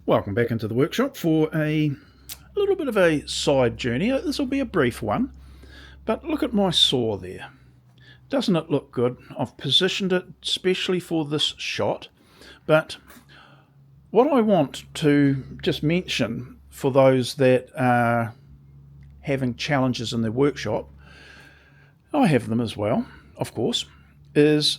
Welcome back into the workshop for a little bit of a side journey. This will be a brief one, but look at my saw there. Doesn't it look good? I've positioned it specially for this shot, but what I want to just mention for those that are having challenges in their workshop, I have them as well, of course, is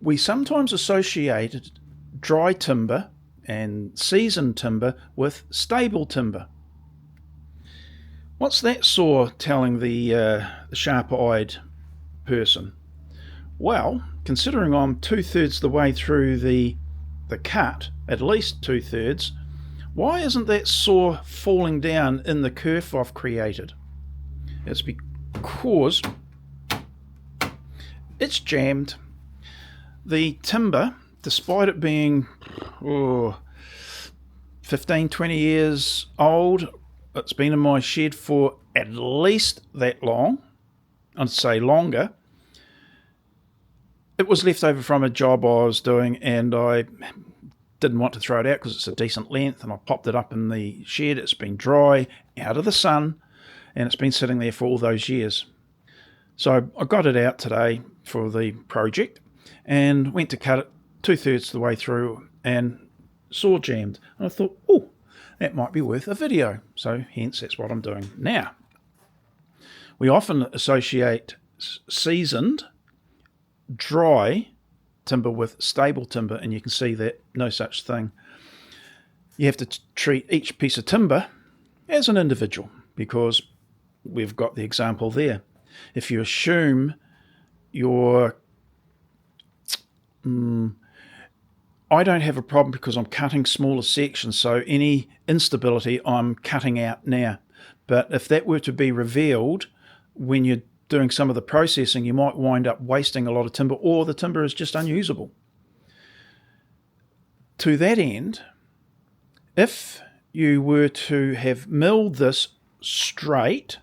we sometimes associate dry timber and seasoned timber with stable timber. What's that saw telling the sharp-eyed person? Well, considering I'm 2/3 the way through the cut, at least 2/3, why isn't that saw falling down in the curve I've created? It's because it's jammed. The timber, despite it being 15, 20 years old, it's been in my shed for at least that long, I'd say longer. It was left over from a job I was doing, and I didn't want to throw it out because it's a decent length, and I popped it up in the shed. It's been dry, out of the sun, and it's been sitting there for all those years. So I got it out today for the project and went to cut it 2/3 the way through and saw jammed. And I thought, oh, that might be worth a video. So hence that's what I'm doing now. We often associate seasoned, dry timber with stable timber, and you can see that no such thing. You have to treat each piece of timber as an individual, because we've got the example there. If you assume your I don't have a problem because I'm cutting smaller sections, so any instability I'm cutting out now. But if that were to be revealed when you're doing some of the processing, you might wind up wasting a lot of timber, or the timber is just unusable. To that end, if you were to have milled this straight,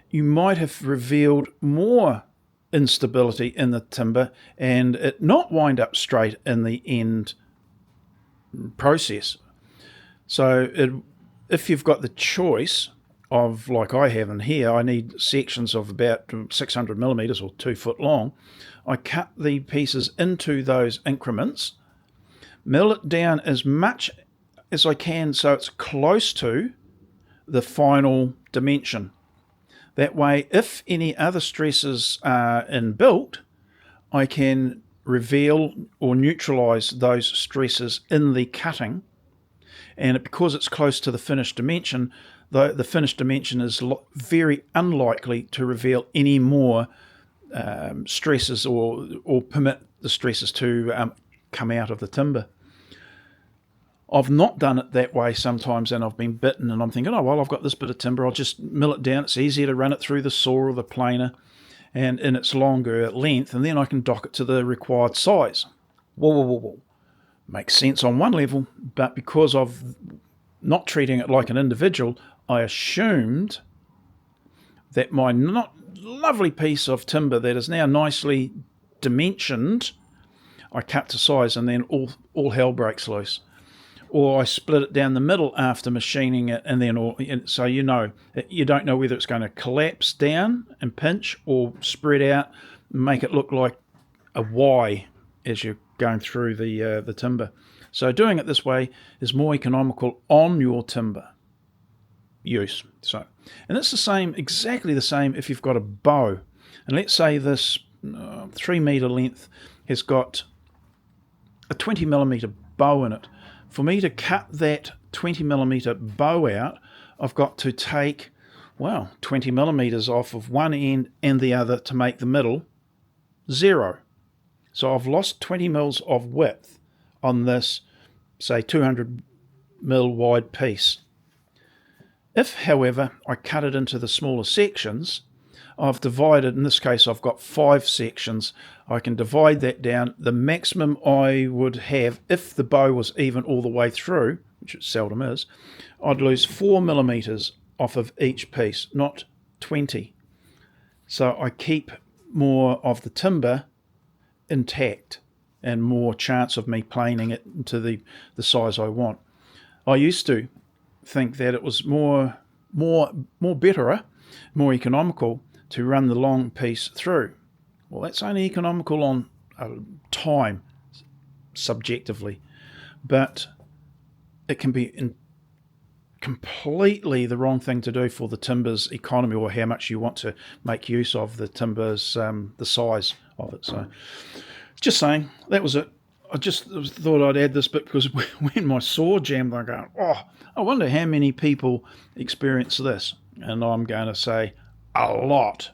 you might have revealed more instability in the timber and it not wind up straight in the end process. So if you've got the choice of, like I have in here, I need sections of about 600 millimeters or 2 foot long. I cut the pieces into those increments, mill it down as much as I can so it's close to the final dimension. That way, if any other stresses are inbuilt, I can reveal or neutralize those stresses in the cutting. And because it's close to the finished dimension, the finished dimension is very unlikely to reveal any more stresses or permit the stresses to come out of the timber. I've not done it that way sometimes, and I've been bitten, and I'm thinking, oh, well, I've got this bit of timber, I'll just mill it down. It's easier to run it through the saw or the planer and in its longer length, and then I can dock it to the required size. Whoa. Makes sense on one level, but because of not treating it like an individual, I assumed that my not lovely piece of timber that is now nicely dimensioned, I cut to size, and then all hell breaks loose. Or I split it down the middle after machining it, and then so you don't know whether it's going to collapse down and pinch or spread out and make it look like a Y as you're going through the timber. So doing it this way is more economical on your timber use. So, and it's exactly the same if you've got a bow. And let's say this 3 meter length has got a 20 millimeter bow in it. For me to cut that 20 millimeter bow out, I've got to take, 20 millimeters off of one end and the other to make the middle 0. So I've lost 20 mils of width on this, say, 200 mil wide piece. If, however, I cut it into the smaller sections, I've divided, in this case I've got 5 sections, I can divide that down. The maximum I would have, if the bow was even all the way through, which it seldom is, I'd lose 4 millimeters off of each piece, not 20. So I keep more of the timber intact. and more chance of me planing it to the size I want. I used to think that it was more betterer, more economical to run the long piece through. Well, that's only economical on time, subjectively, but it can be completely the wrong thing to do for the timber's economy, or how much you want to make use of the timber's the size of it. So, just saying, that was it. I just thought I'd add this bit because when my saw jammed, I'm going, oh, I wonder how many people experience this. And I'm going to say a lot,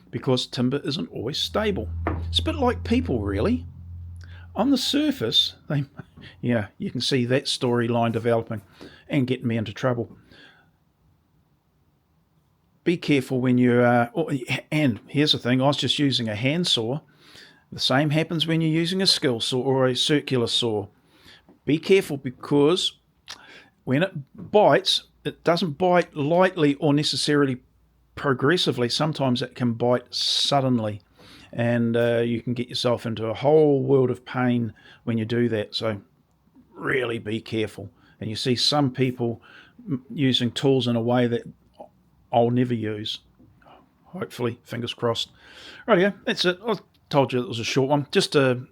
because timber isn't always stable. It's a bit like people, really. On the surface, you can see that storyline developing and getting me into trouble. Be careful when you and here's the thing, I was just using a handsaw. The same happens when you're using a skill saw or a circular saw. Be careful, because when it bites, it doesn't bite lightly or necessarily progressively. Sometimes it can bite suddenly, and you can get yourself into a whole world of pain when you do that. So really be careful. And you see some people using tools in a way that I'll never use. Hopefully, fingers crossed. Rightio, that's it. I told you it was a short one. Just a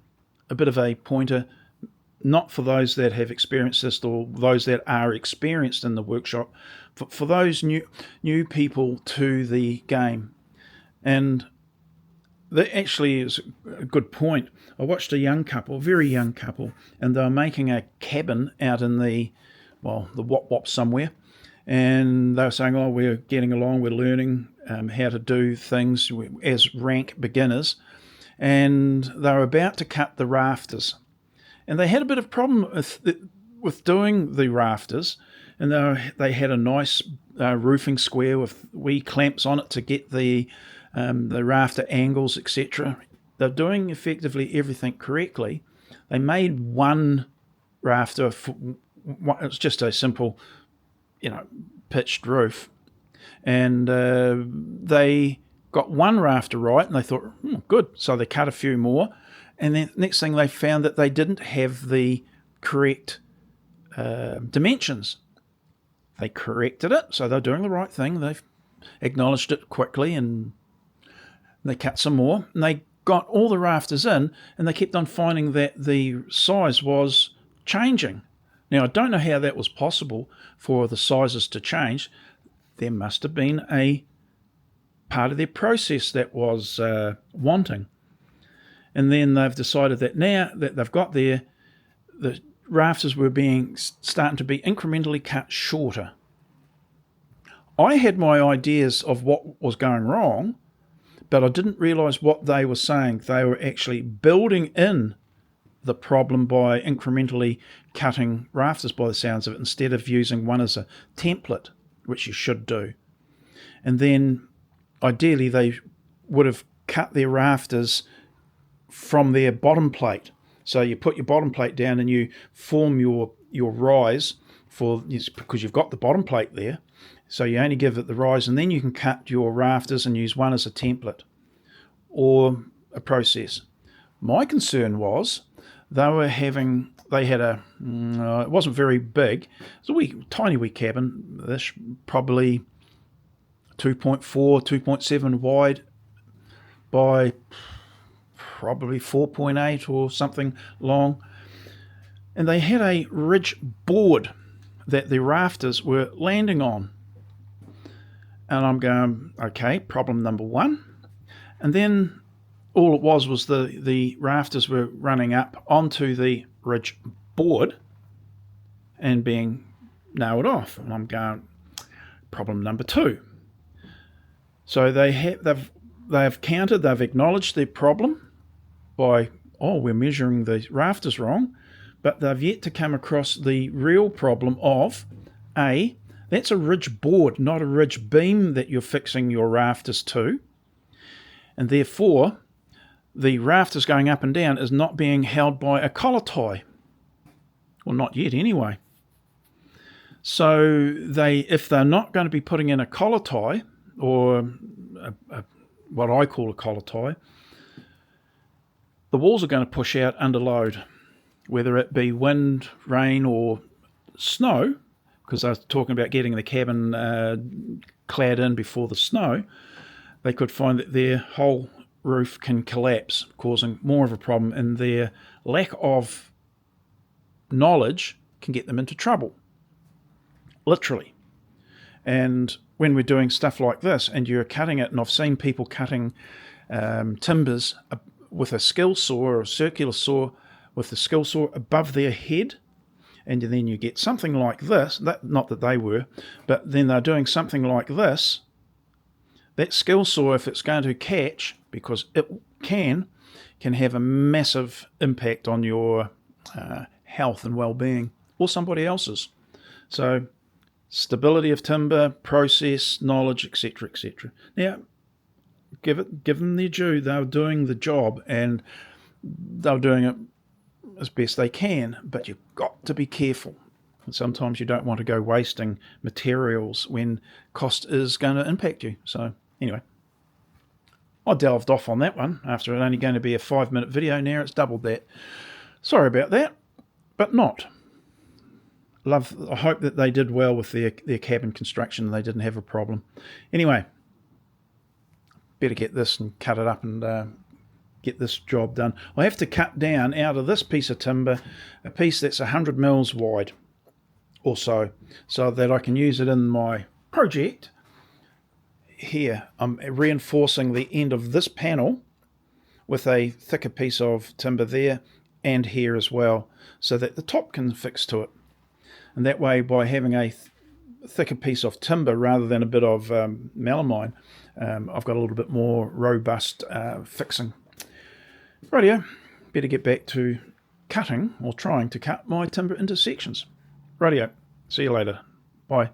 bit of a pointer, not for those that have experienced this or those that are experienced in the workshop, for those new people to the game. And that actually is a good point. I watched a very young couple, and they were making a cabin out in the Wop Wop somewhere. And they were saying, oh, we're getting along, we're learning how to do things as rank beginners. And they were about to cut the rafters. And they had a bit of problem with doing the rafters. And they had a nice roofing square with wee clamps on it to get the rafter angles, etc. They're doing effectively everything correctly. They made one rafter. It's just a simple, pitched roof. And they got one rafter right, and they thought, good. So they cut a few more. And then next thing, they found that they didn't have the correct dimensions. They corrected it, so they're doing the right thing. They've acknowledged it quickly, and they cut some more. And they got all the rafters in, and they kept on finding that the size was changing. Now, I don't know how that was possible for the sizes to change. There must have been a part of their process that was wanting. And then they've decided that now that they've got there, the rafters were starting to be incrementally cut shorter. I had my ideas of what was going wrong, but I didn't realise what they were saying. They were actually building in the problem by incrementally cutting rafters, by the sounds of it, instead of using one as a template, which you should do. And then ideally they would have cut their rafters from their bottom plate. So you put your bottom plate down and you form your rise because you've got the bottom plate there. So you only give it the rise, and then you can cut your rafters and use one as a template or a process. My concern was they had it wasn't very big. It was a tiny wee cabin. This probably 2.4, 2.7 wide by probably 4.8 or something long. And they had a ridge board that the rafters were landing on. And I'm going, okay, problem number one. And then all it was the rafters were running up onto the ridge board and being nailed off. And I'm going, problem number two. So they've countered, they've acknowledged their problem by, we're measuring the rafters wrong, but they've yet to come across the real problem of, that's a ridge board, not a ridge beam that you're fixing your rafters to. And therefore, the rafters going up and down is not being held by a collar tie. Well, not yet anyway. So if they're not going to be putting in a collar tie, or what I call a collar tie, the walls are going to push out under load, whether it be wind, rain, or snow, because I was talking about getting the cabin clad in before the snow. They could find that their whole roof can collapse, causing more of a problem, and their lack of knowledge can get them into trouble, literally. And when we're doing stuff like this and you're cutting it, and I've seen people cutting timbers with a skill saw or a circular saw with the skill saw above their head, and then you get something like this, not that they were, but then they're doing something like this. That skill saw, if it's going to catch, because it can have a massive impact on your health and well-being, or somebody else's. So stability of timber, process, knowledge, etc., etc. Now, give them their due. They're doing the job, and they're doing it as best they can, but you've got to be careful. And sometimes you don't want to go wasting materials when cost is going to impact you. So anyway, I delved off on that one after it only going to be a 5-minute video. Now it's doubled that. Sorry about that, but not. I hope that they did well with their cabin construction and they didn't have a problem. Anyway, better get this and cut it up and get this job done. I have to cut down out of this piece of timber a piece that's 100 mils wide or so that I can use it in my project. Here, I'm reinforcing the end of this panel with a thicker piece of timber there and here as well, so that the top can fix to it. And that way, by having a thicker piece of timber rather than a bit of melamine, I've got a little bit more robust fixing. Rightio, better get back to cutting, or trying to cut my timber into sections. Rightio, see you later. Bye.